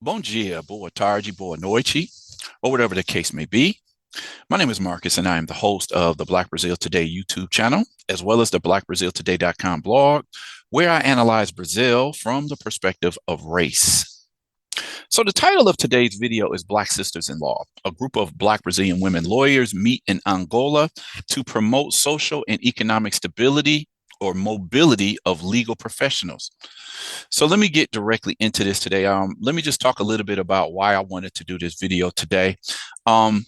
Bom dia, boa tarde, boa noite, or whatever the case may be. My name is Marcus, and I am the host of the Black Brazil Today YouTube channel, as well as the blackbraziltoday.com blog, where I analyze Brazil from the perspective of race. So, the title of today's video is Black Sisters in Law. A group of Black Brazilian women lawyers meet in Angola to promote social and economic stability or mobility of legal professionals. So let me get directly into this today. Let me just talk a little bit about why I wanted to do this video today. Um,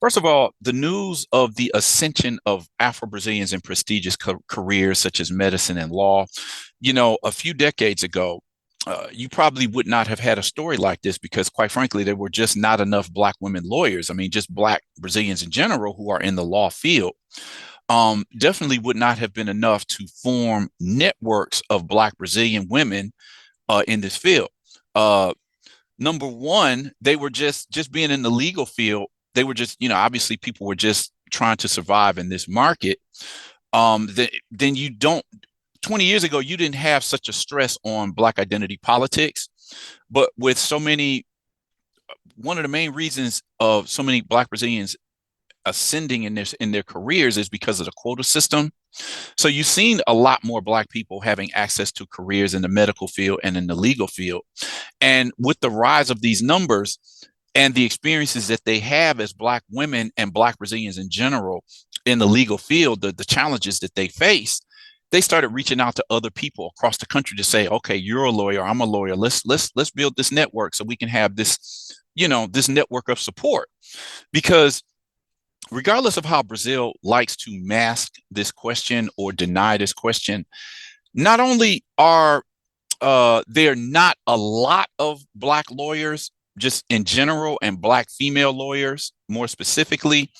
First of all, the news of the ascension of Afro-Brazilians in prestigious careers such as medicine and law, a few decades ago, you probably would not have had a story like this because, quite frankly, there were just not enough Black women lawyers. I mean, just Black Brazilians in general who are in the law field. Definitely would not have been enough to form networks of Black Brazilian women in this field. Uh, Number one, they were just being in the legal field. They were just, obviously people were just trying to survive in this market. Then you don't. 20 years ago, you didn't have such a stress on Black identity politics, but with so many, one of the main reasons of so many Black Brazilians ascending in their careers is because of the quota system. So you've seen a lot more Black people having access to careers in the medical field and in the legal field. And with the rise of these numbers and the experiences that they have as Black women and Black Brazilians in general in the legal field, the challenges that they face, they started reaching out to other people across the country to say, okay, you're a lawyer, I'm a lawyer. Let's build this network so we can have this, this network of support. Because regardless of how Brazil likes to mask this question or deny this question, not only are there not a lot of Black lawyers just in general and Black female lawyers more specifically,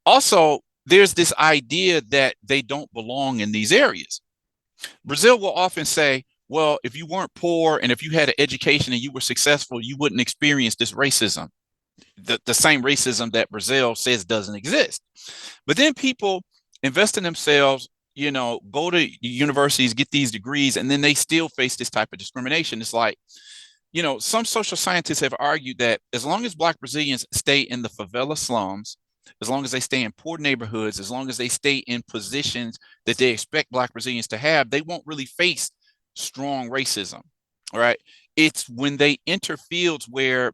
also there's this idea that they don't belong in these areas. Brazil will often say, well, if you weren't poor and if you had an education and you were successful, you wouldn't experience this racism, the same racism that Brazil says doesn't exist. But then people invest in themselves, go to universities, get these degrees, and then they still face this type of discrimination. It's like, some social scientists have argued that as long as Black Brazilians stay in the favela slums, as long as they stay in poor neighborhoods, as long as they stay in positions that they expect Black Brazilians to have, they won't really face strong racism. All right. It's when they enter fields where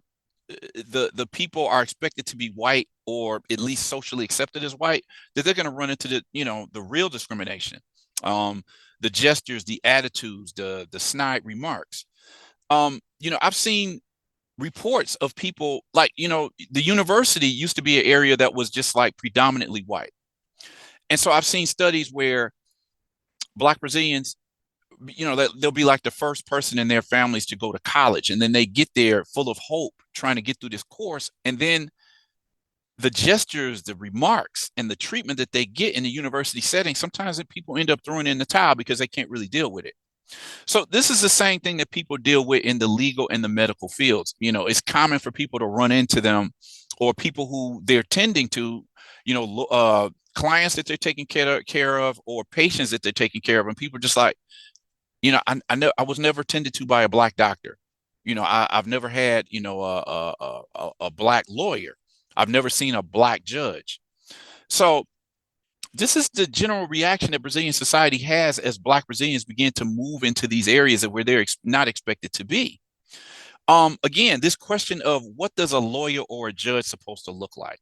the people are expected to be white or at least socially accepted as white that they're going to run into the real discrimination, the gestures, the attitudes, the snide remarks. I've seen reports of people like, the university used to be an area that was just like predominantly white. And so I've seen studies where Black Brazilians, they'll be like the first person in their families to go to college. And then they get there full of hope, trying to get through this course. And then the gestures, the remarks, and the treatment that they get in the university setting, sometimes people end up throwing in the towel because they can't really deal with it. So this is the same thing that people deal with in the legal and the medical fields. It's common for people to run into them or people who they're tending to, clients that they're taking care of or patients that they're taking care of. And people just like, I know I was never tended to by a Black doctor. I've never had, a Black lawyer. I've never seen a Black judge. So this is the general reaction that Brazilian society has as Black Brazilians begin to move into these areas where they're not expected to be. Again, this question of what does a lawyer or a judge supposed to look like?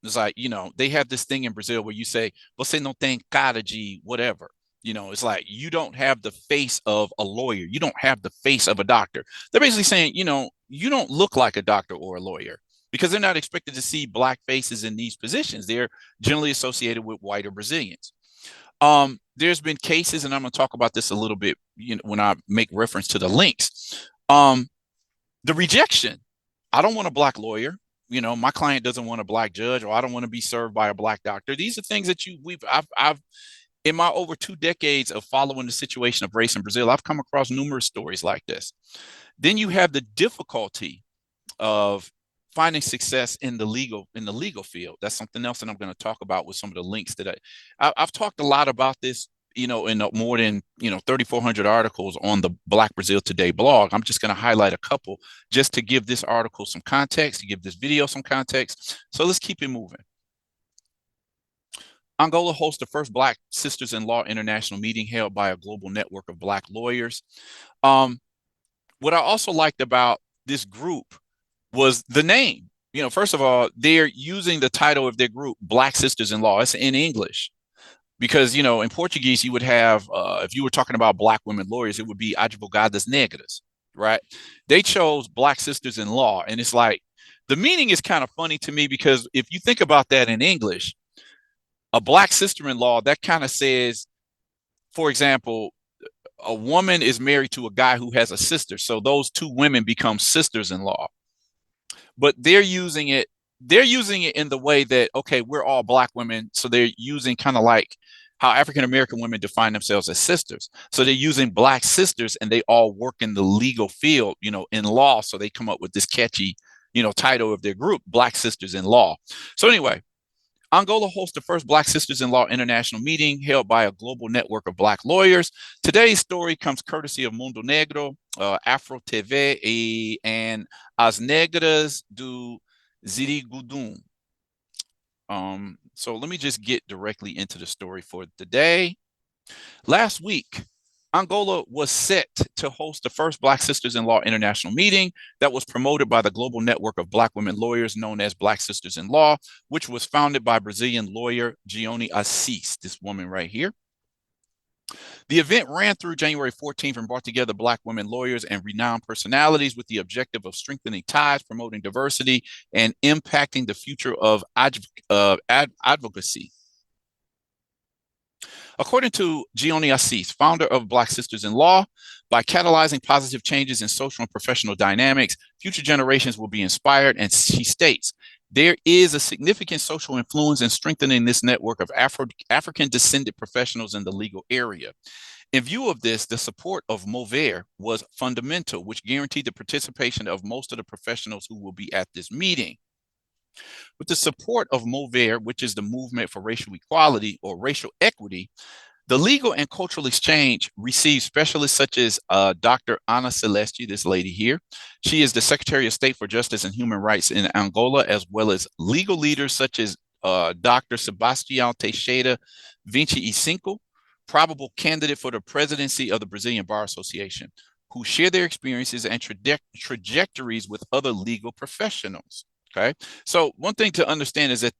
It's like, they have this thing in Brazil where you say, você não tem cara de whatever. It's like you don't have the face of a lawyer. You don't have the face of a doctor. They're basically saying, you don't look like a doctor or a lawyer because they're not expected to see Black faces in these positions. They're generally associated with whiter Brazilians. There's been cases, and I'm going to talk about this a little bit, when I make reference to the links. The rejection. I don't want a Black lawyer. My client doesn't want a Black judge, or I don't want to be served by a Black doctor. These are things that I've in my over 2 decades of following the situation of race in Brazil, I've come across numerous stories like this. Then you have the difficulty of finding success in the legal field. That's something else that I'm going to talk about with some of the links that I've talked a lot about this in more than 3,400 articles on the Black Brazil Today blog. I'm just going to highlight a couple just to give this article some context, to give this video some context. So let's keep it moving. Angola hosts the first Black Sisters in Law International meeting held by a global network of Black lawyers. What I also liked about this group was the name. First of all, they're using the title of their group, Black Sisters in Law. It's in English. Because, in Portuguese, you would have, if you were talking about Black women lawyers, it would be advogadas negras, right? They chose Black Sisters in Law. And it's like, the meaning is kind of funny to me because if you think about that in English, a Black sister-in-law, that kind of says, for example, a woman is married to a guy who has a sister. So those two women become sisters-in-law. But they're using it in the way that, okay, we're all Black women. So they're using kind of like how African-American women define themselves as sisters. So they're using Black sisters and they all work in the legal field, in law. So they come up with this catchy, title of their group, Black Sisters in Law. So anyway, Angola hosts the first Black Sisters in Law International meeting held by a global network of Black lawyers. Today's story comes courtesy of Mundo Negro, Afro TV, and As Negras do Zirigudum. So let me just get directly into the story for today. Last week, Angola was set to host the first Black Sisters in Law International meeting that was promoted by the global network of Black women lawyers known as Black Sisters in Law, which was founded by Brazilian lawyer Gione Assis, this woman right here. The event ran through January 14th and brought together Black women lawyers and renowned personalities with the objective of strengthening ties, promoting diversity, and impacting the future of advocacy. According to Gione Assis, founder of Black Sisters in Law, by catalyzing positive changes in social and professional dynamics, future generations will be inspired. And she states, there is a significant social influence in strengthening this network of African-descended professionals in the legal area. In view of this, the support of Mover was fundamental, which guaranteed the participation of most of the professionals who will be at this meeting. With the support of Mover, which is the movement for racial equality or racial equity, the legal and cultural exchange received specialists such as Dr. Ana Celeste, this lady here. She is the Secretary of State for Justice and Human Rights in Angola, as well as legal leaders such as Dr. Sebastião Teixeira Vinci e Cinco, probable candidate for the presidency of the Brazilian Bar Association, who share their experiences and trajectories with other legal professionals. Okay, so one thing to understand is that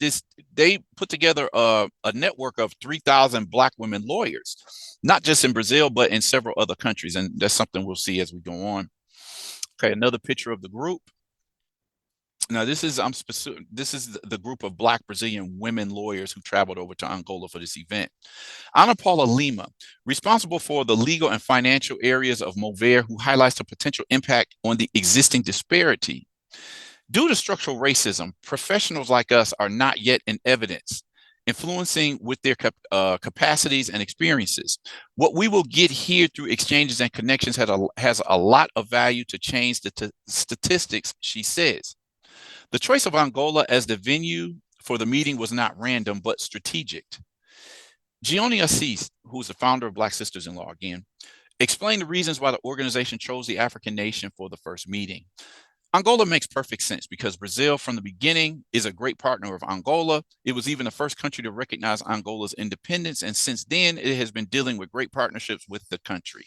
they put together a network of 3,000 Black women lawyers, not just in Brazil, but in several other countries. And that's something we'll see as we go on. Okay, another picture of the group. Now, this is the group of Black Brazilian women lawyers who traveled over to Angola for this event. Ana Paula Lima, responsible for the legal and financial areas of Mover, who highlights the potential impact on the existing disparity. Due to structural racism, professionals like us are not yet in evidence, influencing with their capacities and experiences. What we will get here through exchanges and connections has a lot of value to change the statistics, she says. The choice of Angola as the venue for the meeting was not random, but strategic. Gione Assis, who's the founder of Black Sisters in Law again, explained the reasons why the organization chose the African nation for the first meeting. Angola makes perfect sense because Brazil, from the beginning, is a great partner of Angola. It was even the first country to recognize Angola's independence, and since then, it has been dealing with great partnerships with the country.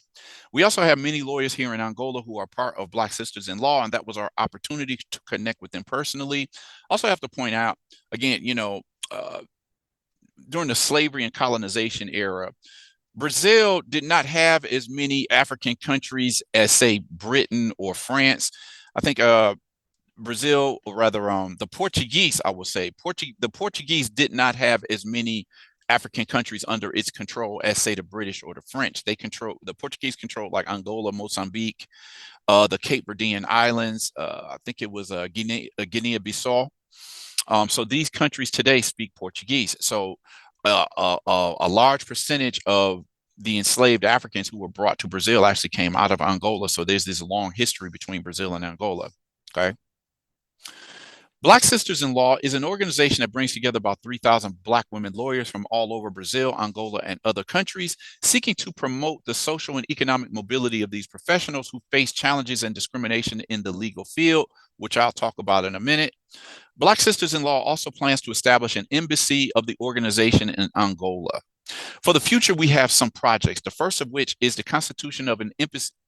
We also have many lawyers here in Angola who are part of Black Sisters in Law, and that was our opportunity to connect with them personally. Also have to point out, again, during the slavery and colonization era, Brazil did not have as many African countries as, say, Britain or France. I think Brazil, or rather the Portuguese, I would say, the Portuguese did not have as many African countries under its control as, say, the British or the French. The Portuguese controlled like Angola, Mozambique, the Cape Verdean Islands. I think it was Guinea-Bissau. So these countries today speak Portuguese. So a large percentage of the enslaved Africans who were brought to Brazil actually came out of Angola. So there's this long history between Brazil and Angola. Okay. Black Sisters in Law is an organization that brings together about 3,000 Black women lawyers from all over Brazil, Angola, and other countries, seeking to promote the social and economic mobility of these professionals who face challenges and discrimination in the legal field, which I'll talk about in a minute. Black Sisters in Law also plans to establish an embassy of the organization in Angola. For the future, we have some projects, the first of which is the constitution of an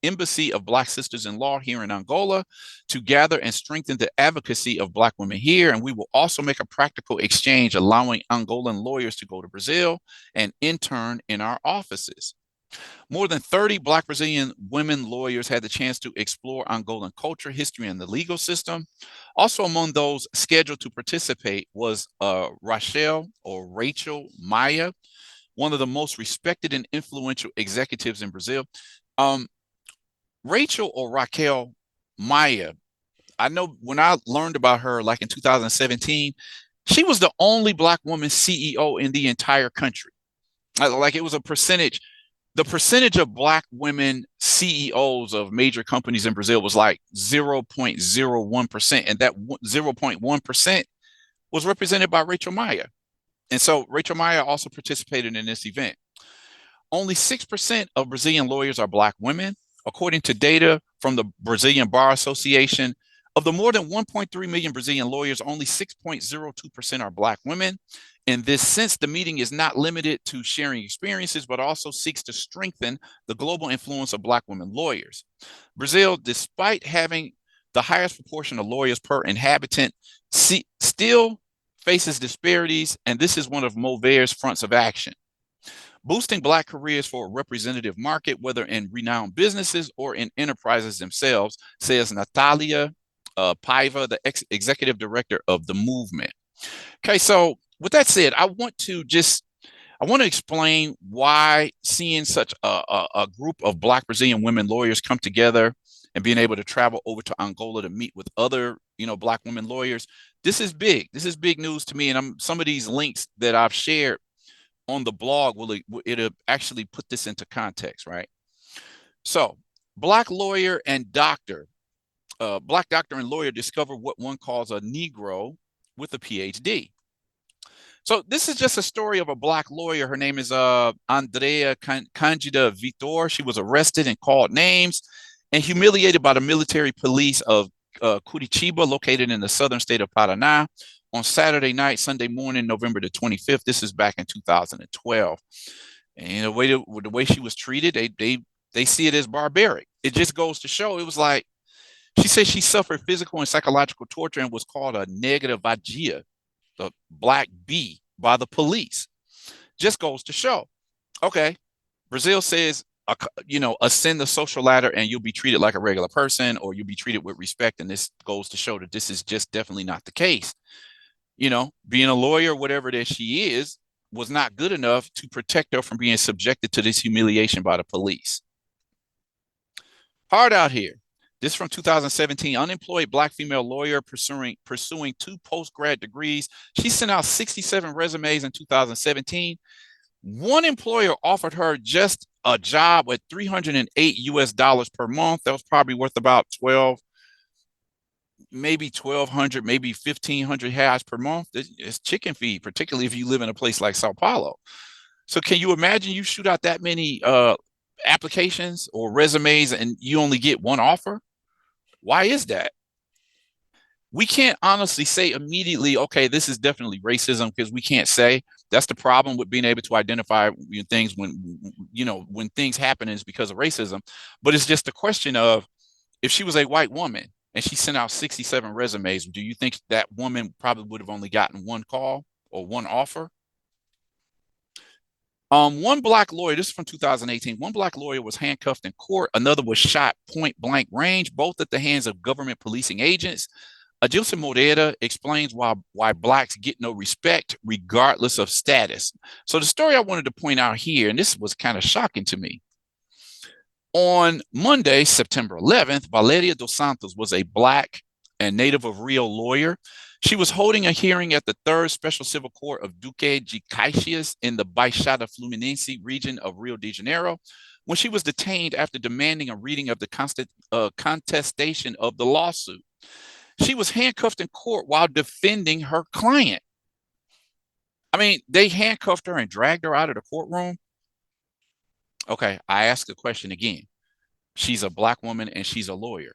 embassy of Black Sisters in Law here in Angola to gather and strengthen the advocacy of Black women here. And we will also make a practical exchange, allowing Angolan lawyers to go to Brazil and intern in our offices. More than 30 Black Brazilian women lawyers had the chance to explore Angolan culture, history, and the legal system. Also among those scheduled to participate was Rachel Maia, one of the most respected and influential executives in Brazil. Rachel or Raquel Maia, I know when I learned about her, like in 2017, she was the only Black woman CEO in the entire country. Like it was a percentage. The percentage of Black women CEOs of major companies in Brazil was like 0.01%. And that 0.1% was represented by Rachel Maia. And so Rachel Maia also participated in this event. Only 6% of Brazilian lawyers are Black women. According to data from the Brazilian Bar Association, of the more than 1.3 million Brazilian lawyers, only 6.02% are Black women. In this sense, the meeting is not limited to sharing experiences, but also seeks to strengthen the global influence of Black women lawyers. Brazil, despite having the highest proportion of lawyers per inhabitant, still faces disparities, and this is one of Mover's fronts of action. Boosting Black careers for a representative market, whether in renowned businesses or in enterprises themselves, says Natalia Paiva, the executive director of the movement. Okay, so with that said, I want to explain why seeing such a group of Black Brazilian women lawyers come together and being able to travel over to Angola to meet with other, Black women lawyers. This is big. This is big news to me. And some of these links that I've shared on the blog it'll actually put this into context, right? So, Black lawyer and doctor, Black doctor and lawyer discover what one calls a Negro with a PhD. So this is just a story of a Black lawyer. Her name is Andrea Candida Vitor. She was arrested and called names and humiliated by the military police of Curitiba, located in the southern state of Paraná, on Saturday night, Sunday morning, November the 25th. This is back in 2012. And the way she was treated, they see it as barbaric. It just goes to show, it was like, she said she suffered physical and psychological torture and was called a negative vagia, the Black bee, by the police. Just goes to show. Okay, Brazil says, ascend the social ladder and you'll be treated like a regular person, or you'll be treated with respect. And this goes to show that this is just definitely not the case. Being a lawyer, whatever that she is, was not good enough to protect her from being subjected to this humiliation by the police. Hard out here. This from 2017, unemployed Black female lawyer pursuing 2 post-grad degrees. She sent out 67 resumes in 2017. One employer offered her just a job at $308 per month. That was probably worth about 12, maybe 1,200, maybe 1,500 reais per month. It's chicken feed, particularly if you live in a place like Sao Paulo. So can you imagine you shoot out that many applications or resumes and you only get one offer? Why is that? We can't honestly say immediately, okay, this is definitely racism, because we can't say. That's the problem with being able to identify things when things happen is because of racism. But it's just a question of, if she was a white woman and she sent out 67 resumes, do you think that woman probably would have only gotten one call or one offer? One Black lawyer, this is from 2018, one Black lawyer was handcuffed in court. Another was shot point blank range, both at the hands of government policing agents. Adilson Moreira explains why Blacks get no respect regardless of status. So the story I wanted to point out here, and this was kind of shocking to me. On Monday, September 11th, Valeria dos Santos was a Black and native of Rio lawyer. She was holding a hearing at the 3rd Special Civil Court of Duque de Caxias in the Baixada Fluminense region of Rio de Janeiro when she was detained after demanding a reading of the contestation of the lawsuit. She was handcuffed in court while defending her client. I mean, they handcuffed her and dragged her out of the courtroom. Okay, I ask the question again. She's a black woman and she's a lawyer.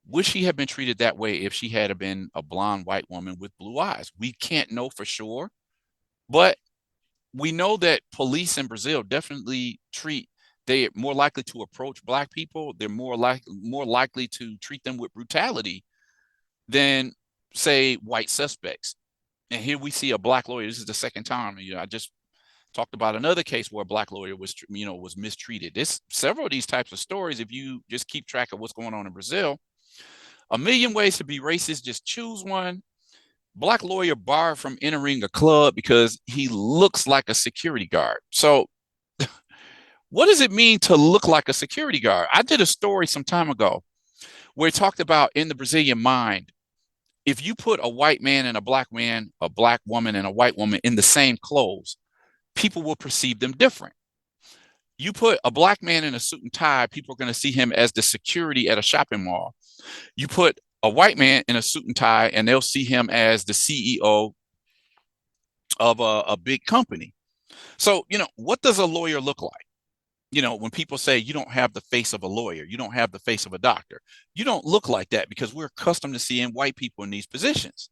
Would she have been treated that way if she had been a blonde white woman with blue eyes? We can't know for sure, but we know that police in Brazil definitely they're more likely to approach black people. They're more likely to treat them with brutality than, say, white suspects. And here we see a black lawyer. This is the second time. I just talked about another case where a black lawyer was mistreated. This several of these types of stories. If you just keep track of what's going on in Brazil, a million ways to be racist. Just choose one. Black lawyer barred from entering a club because he looks like a security guard. So what does it mean to look like a security guard? I did a story some time ago where it talked about in the Brazilian mind, if you put a white man and a black woman and a white woman in the same clothes, people will perceive them different. You put a black man in a suit and tie, people are going to see him as the security at a shopping mall. You put a white man in a suit and tie, and they'll see him as the CEO of a big company. So, what does a lawyer look like? When people say you don't have the face of a lawyer, you don't have the face of a doctor, you don't look like that because we're accustomed to seeing white people in these positions.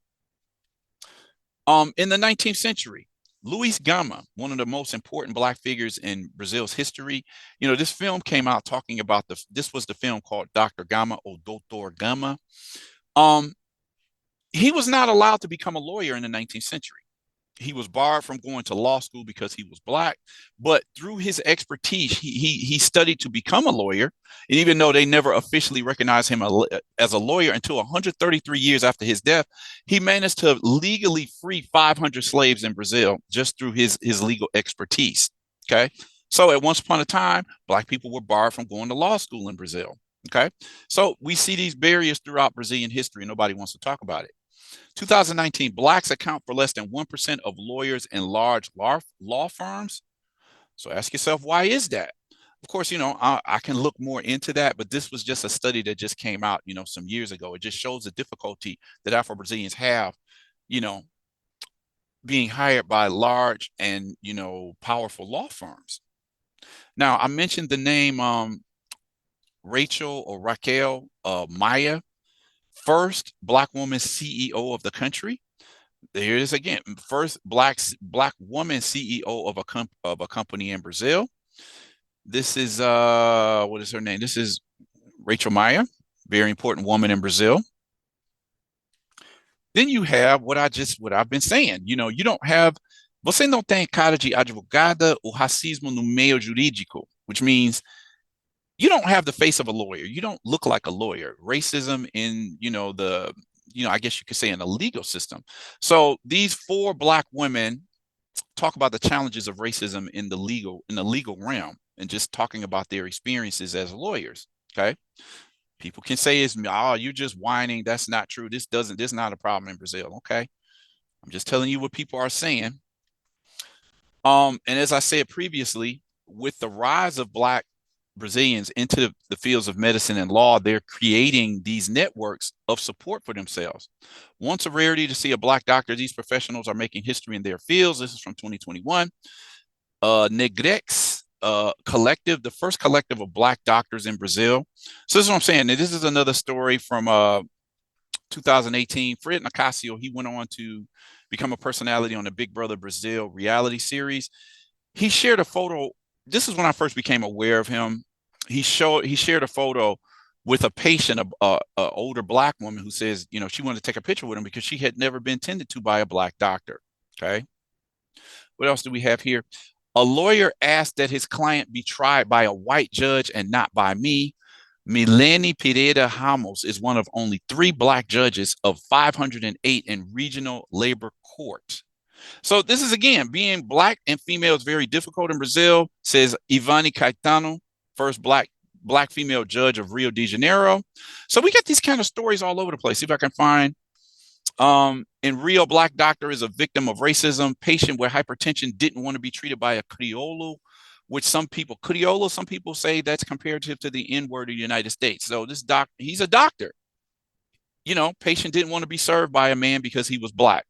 In the 19th century, Luis Gama, one of the most important black figures in Brazil's history, this film came out talking about this was the film called Dr. Gama or Doutor Gama. He was not allowed to become a lawyer in the 19th century. He was barred from going to law school because he was black, but through his expertise, he studied to become a lawyer. And even though they never officially recognized him as a lawyer until 133 years after his death, he managed to legally free 500 slaves in Brazil just through his legal expertise. Okay. So at once upon a time, black people were barred from going to law school in Brazil. Okay. So we see these barriers throughout Brazilian history. Nobody wants to talk about it. 2019, blacks account for less than 1% of lawyers in large law firms. So ask yourself, why is that? Of course, I can look more into that, but this was just a study that just came out, some years ago. It just shows the difficulty that Afro-Brazilians have, being hired by large and, powerful law firms. Now, I mentioned the name Rachel or Raquel Maya, first black woman CEO of the country. There it is again, first black woman CEO of a company in Brazil. This is what is her name? This is Rachel Maya, very important woman in Brazil. Then you have what I've been saying. You don't have você não tem cara de advogada ou racismo no meio jurídico, which means you don't have the face of a lawyer. You don't look like a lawyer. Racism in, I guess you could say in the legal system. So these four black women talk about the challenges of racism in the legal realm and just talking about their experiences as lawyers. Okay. People can say you're just whining. That's not true. This is not a problem in Brazil. Okay. I'm just telling you what people are saying. And as I said previously, with the rise of black Brazilians into the fields of medicine and law, they're creating these networks of support for themselves. Once a rarity to see a black doctor, these professionals are making history in their fields. This is from 2021. Negrex collective, the first collective of black doctors in Brazil. So this is what I'm saying. And this is another story from 2018. Fred Nicasio, he went on to become a personality on the Big Brother Brazil reality series. He shared a photo. This is when I first became aware of him. He shared a photo with a patient, a older black woman who says, she wanted to take a picture with him because she had never been tended to by a black doctor. Okay. What else do we have here? A lawyer asked that his client be tried by a white judge and not by me. Milene Pereira Ramos is one of only 3 black judges of 508 in regional labor court. So this is, again, being black and female is very difficult in Brazil, says Ivani Caetano, first black female judge of Rio de Janeiro. So we got these kind of stories all over the place. See if I can find. In Rio, black doctor is a victim of racism. Patient with hypertension didn't want to be treated by a Criollo, which some people say that's comparative to the N-word of the United States. So this he's a doctor. patient didn't want to be served by a man because he was Black.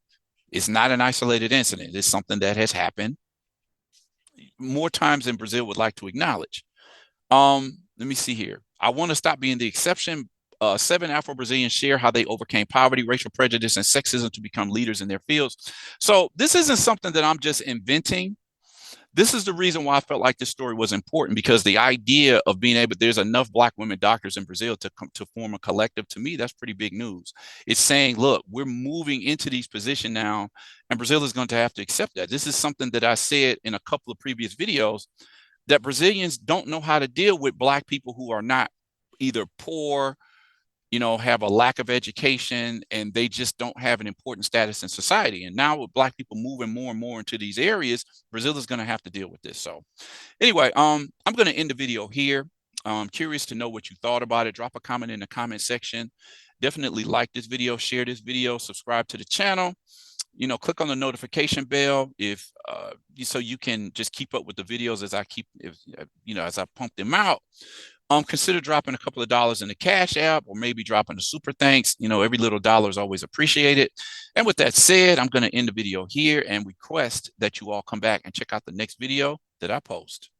It's not an isolated incident. It's something that has happened more times than Brazil would like to acknowledge. Let me see here. I want to stop being the exception. 7 Afro-Brazilians share how they overcame poverty, racial prejudice, and sexism to become leaders in their fields. So this isn't something that I'm just inventing. This is the reason why I felt like this story was important, because the idea of being able, there's enough Black women doctors in Brazil to come to form a collective, to me, that's pretty big news. It's saying, look, we're moving into these positions now, and Brazil is going to have to accept that. This is something that I said in a couple of previous videos, that Brazilians don't know how to deal with Black people who are not either poor, have a lack of education, and they just don't have an important status in society. And now with Black people moving more and more into these areas, Brazil is going to have to deal with this. So anyway, I'm going to end the video here. I'm curious to know what you thought about it. Drop a comment in the comment section. Definitely like this video, share this video, subscribe to the channel. Click on the notification bell so you can just keep up with the videos as I as I pump them out. Consider dropping a couple of dollars in the Cash App, or maybe dropping a super thanks. Every little dollar is always appreciated. And with that said, I'm going to end the video here and request that you all come back and check out the next video that I post.